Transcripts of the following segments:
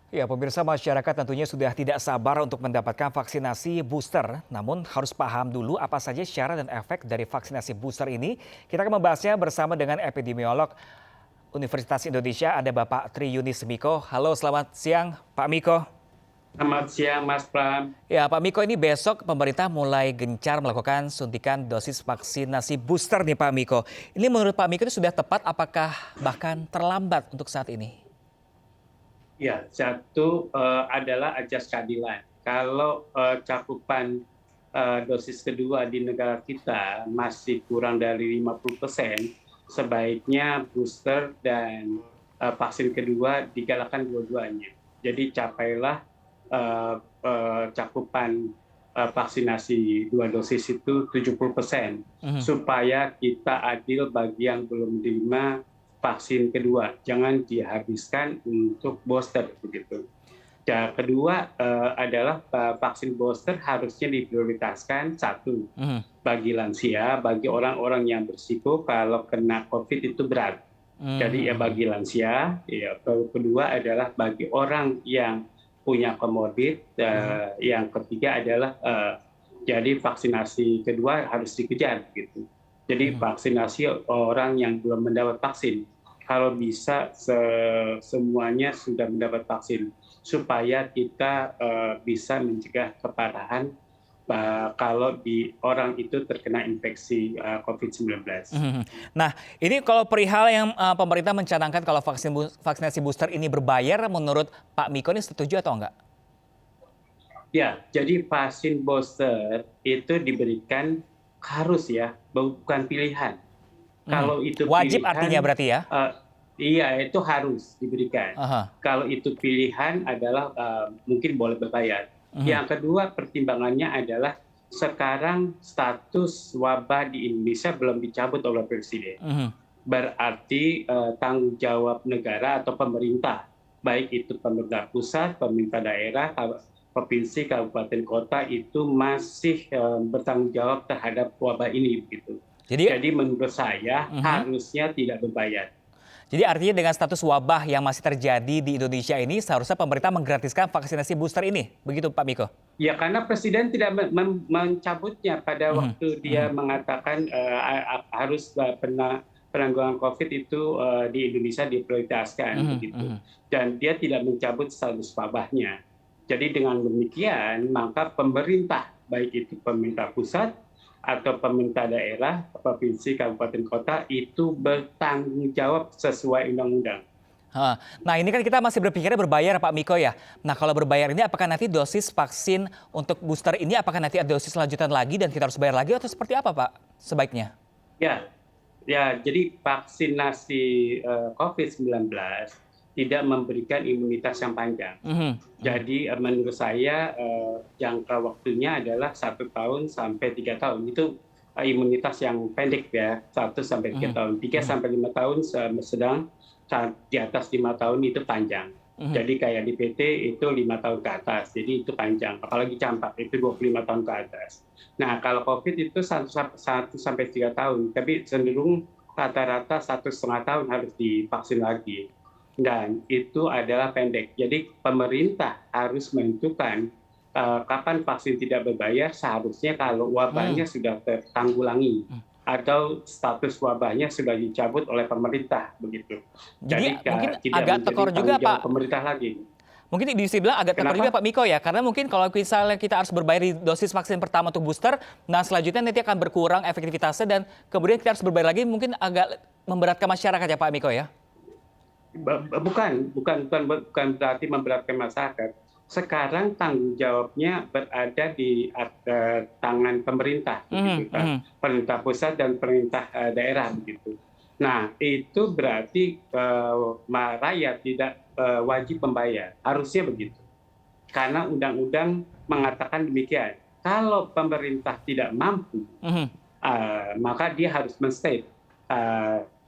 Ya, pemirsa, masyarakat tentunya sudah tidak sabar untuk mendapatkan vaksinasi booster. Namun harus paham dulu apa saja syarat dan efek dari vaksinasi booster ini. Kita akan membahasnya bersama dengan epidemiolog Universitas Indonesia, ada Bapak Tri Yunis Miko. Halo, selamat siang Pak Miko. Selamat siang, Mas Pram. Ya, Pak Miko, ini besok pemerintah mulai gencar melakukan suntikan dosis vaksinasi booster nih Pak Miko. Ini menurut Pak Miko itu sudah tepat apakah bahkan terlambat untuk saat ini? Ya, satu adalah ajas keadilan. Kalau cakupan dosis kedua di negara kita masih kurang dari 50%, sebaiknya booster dan vaksin kedua digalakan dua-duanya. Jadi capailah cakupan vaksinasi dua dosis itu 70%, Mhm. supaya kita adil bagi yang belum menerima vaksin kedua, jangan dihabiskan untuk booster begitu. Dan kedua adalah vaksin booster harusnya diprioritaskan satu Mhm. bagi lansia, bagi orang-orang yang berisiko kalau kena COVID itu berat. Jadi ya Mhm. bagi lansia, ya. Kedua adalah bagi orang yang punya komorbid. Mhm. Yang ketiga adalah jadi vaksinasi kedua harus dikejar gitu. Jadi Mhm. vaksinasi orang yang belum mendapat vaksin. Kalau bisa semuanya sudah mendapat vaksin supaya kita bisa mencegah keparahan kalau di orang itu terkena infeksi COVID-19. Mhm. Nah, ini kalau perihal yang pemerintah mencanangkan kalau vaksinasi booster ini berbayar, menurut Pak Miko ini setuju atau enggak? Ya, jadi vaksin booster itu diberikan harus ya, bukan pilihan. Mhm. Kalau itu Wajib artinya pilihan, berarti ya? eh, iya itu harus diberikan. Aha. Kalau itu pilihan adalah mungkin boleh berbayar. Mhm. Yang kedua pertimbangannya adalah sekarang status wabah di Indonesia belum dicabut oleh Presiden. Mhm. Berarti tanggung jawab negara atau pemerintah, baik itu pemerintah pusat, pemerintah daerah, provinsi, kabupaten, kota itu masih bertanggung jawab terhadap wabah ini begitu. Jadi Jadi menurut saya mhm. harusnya tidak berbayar. Jadi artinya dengan status wabah yang masih terjadi di Indonesia ini, seharusnya pemerintah menggratiskan vaksinasi booster ini, begitu Pak Miko? Ya karena Presiden tidak mencabutnya pada Mhm. waktu dia Mhm. mengatakan harus penanggulangan COVID itu di Indonesia diprioritaskan Mhm. begitu. Mhm. Dan dia tidak mencabut status wabahnya. Jadi dengan demikian maka pemerintah, baik itu pemerintah pusat atau pemerintah daerah, provinsi, kabupaten, kota itu bertanggung jawab sesuai undang-undang. Heeh. Nah, ini kan kita masih berpikirnya berbayar Pak Miko ya. Nah, kalau berbayar ini apakah nanti dosis vaksin untuk booster ini apakah nanti ada dosis lanjutan lagi dan kita harus bayar lagi atau seperti apa Pak sebaiknya? Ya, ya, jadi vaksinasi COVID-19 tidak memberikan imunitas yang panjang. Mhm. Mhm. Jadi menurut saya jangka waktunya adalah 1 tahun sampai 3 tahun. Itu imunitas yang pendek ya, 1 sampai 3 Mhm. tahun. tiga Mhm. sampai 5 tahun sedang, di atas 5 tahun itu panjang. Mhm. Jadi kayak di PT itu 5 tahun ke atas, jadi itu panjang. Apalagi campak itu 25 tahun ke atas. Nah kalau COVID itu 1 sampai 3 tahun, tapi cenderung rata-rata 1,5 tahun harus divaksin lagi. Dan itu adalah pendek. Jadi pemerintah harus menentukan kapan vaksin tidak berbayar, seharusnya kalau Mmm. wabahnya sudah tertanggulangi Mhm. atau status wabahnya sudah dicabut oleh pemerintah begitu. Jadi Jadi mungkin tidak agak menjadi tekor juga tanggung jawab Pak. pemerintah lagi. Mungkin bisa dibilang agak tekor juga Kenapa? Pak Miko ya, karena mungkin kalau misalnya kita harus berbayar di dosis vaksin pertama untuk booster, nah selanjutnya nanti akan berkurang efektivitasnya dan kemudian kita harus berbayar lagi mungkin agak memberatkan masyarakat ya Pak Miko ya? Bukan berarti memberatkan masyarakat. Sekarang tanggung jawabnya berada di tangan pemerintah, Mhm. begitu kan? Mhm. Pemerintah pusat dan pemerintah daerah begitu. Nah, itu berarti rakyat tidak wajib membayar. Harusnya begitu. Karena undang-undang mengatakan demikian. Kalau pemerintah tidak mampu, Mhm. maka dia harus men-state,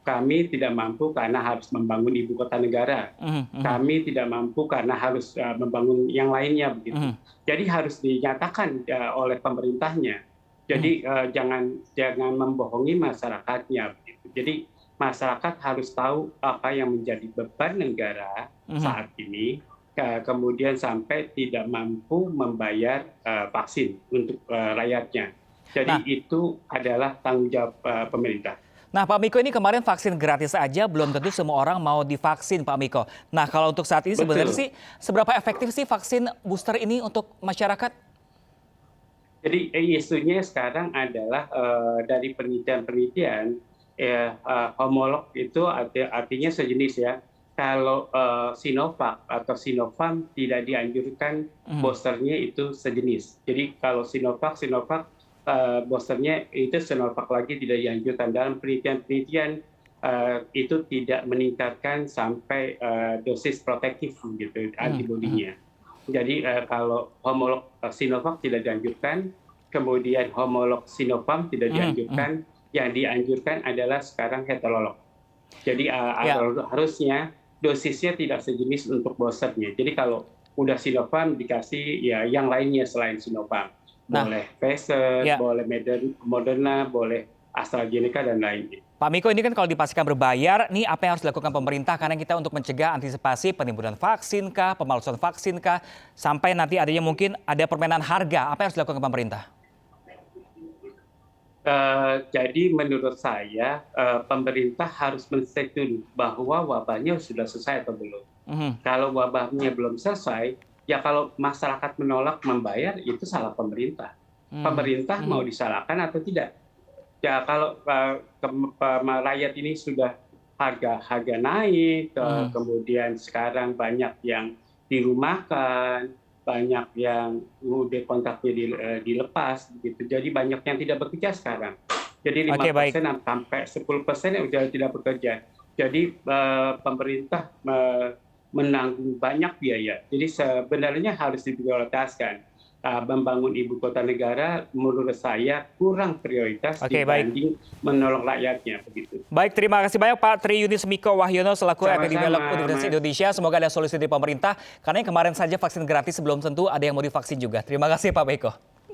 kami tidak mampu karena harus membangun ibu kota negara. Mhm. Mhm. Kami tidak mampu karena harus membangun yang lainnya begitu. Mhm. Jadi harus dinyatakan oleh pemerintahnya. Mhm. Jadi jangan membohongi masyarakatnya begitu. Jadi masyarakat harus tahu apa yang menjadi beban negara Mhm. saat ini kemudian sampai tidak mampu membayar vaksin untuk rakyatnya. Jadi Nah, itu adalah tanggung jawab pemerintah. Nah, Pak Miko, ini kemarin vaksin gratis aja, belum tentu semua orang mau divaksin, Pak Miko. Nah, kalau untuk saat ini sebenarnya Betul. sih, seberapa efektif sih vaksin booster ini untuk masyarakat? Jadi isunya sekarang adalah dari penelitian-penelitian homolog itu artinya sejenis ya. Kalau Sinovac atau Sinopharm tidak dianjurkan Mhm. boosternya itu sejenis. Jadi kalau Sinovac boosternya itu Sinovac lagi tidak dianjurkan. Dalam penelitian-penelitian itu tidak meningkatkan sampai dosis protektif gitu Mhm. Mhm. antibodinya. Jadi kalau homolog Sinovac tidak dianjurkan, kemudian homolog Sinopharm tidak Mhm. Mhm. dianjurkan, yang dianjurkan adalah sekarang heterolog. Jadi Ya, harusnya dosisnya tidak sejenis untuk boosternya. Jadi kalau udah Sinopharm dikasih ya yang lainnya selain Sinopharm. nah, Boleh Pfizer, ya, boleh Moderna, boleh AstraZeneca dan lainnya. Pak Miko, ini kan kalau dipastikan berbayar, nih apa yang harus dilakukan pemerintah? Karena kita untuk mencegah antisipasi penimbunan vaksin kah, pemalsuan vaksin kah, sampai nanti adanya mungkin ada permainan harga. Apa yang harus dilakukan pemerintah? Jadi menurut saya pemerintah harus men-state dulu bahwa wabahnya sudah selesai atau belum. Mhm. Kalau wabahnya belum selesai, ya kalau masyarakat menolak membayar itu salah pemerintah. Mhm. Pemerintah mau Mhm. disalahkan atau tidak? Ya kalau rakyat ini sudah harga naik, Mhm. kemudian sekarang banyak yang dirumahkan, banyak yang udah kontraknya dilepas, gitu. Jadi banyak yang tidak bekerja sekarang. Jadi Oke, baik. 5% sampai 10% yang sudah tidak bekerja. Jadi pemerintah menanggung banyak biaya. Jadi sebenarnya harus diprioritaskan. Membangun ibu kota negara menurut saya kurang prioritas Oke, baik. dibanding menolong rakyatnya begitu. Baik, terima kasih banyak Pak Tri Yunis Miko Wahyono selaku epidemiolog Sama-sama, Universitas Mas. Indonesia. Semoga ada solusi dari pemerintah. Karena yang kemarin saja vaksin gratis belum tentu ada yang mau divaksin juga. Terima kasih Pak Miko.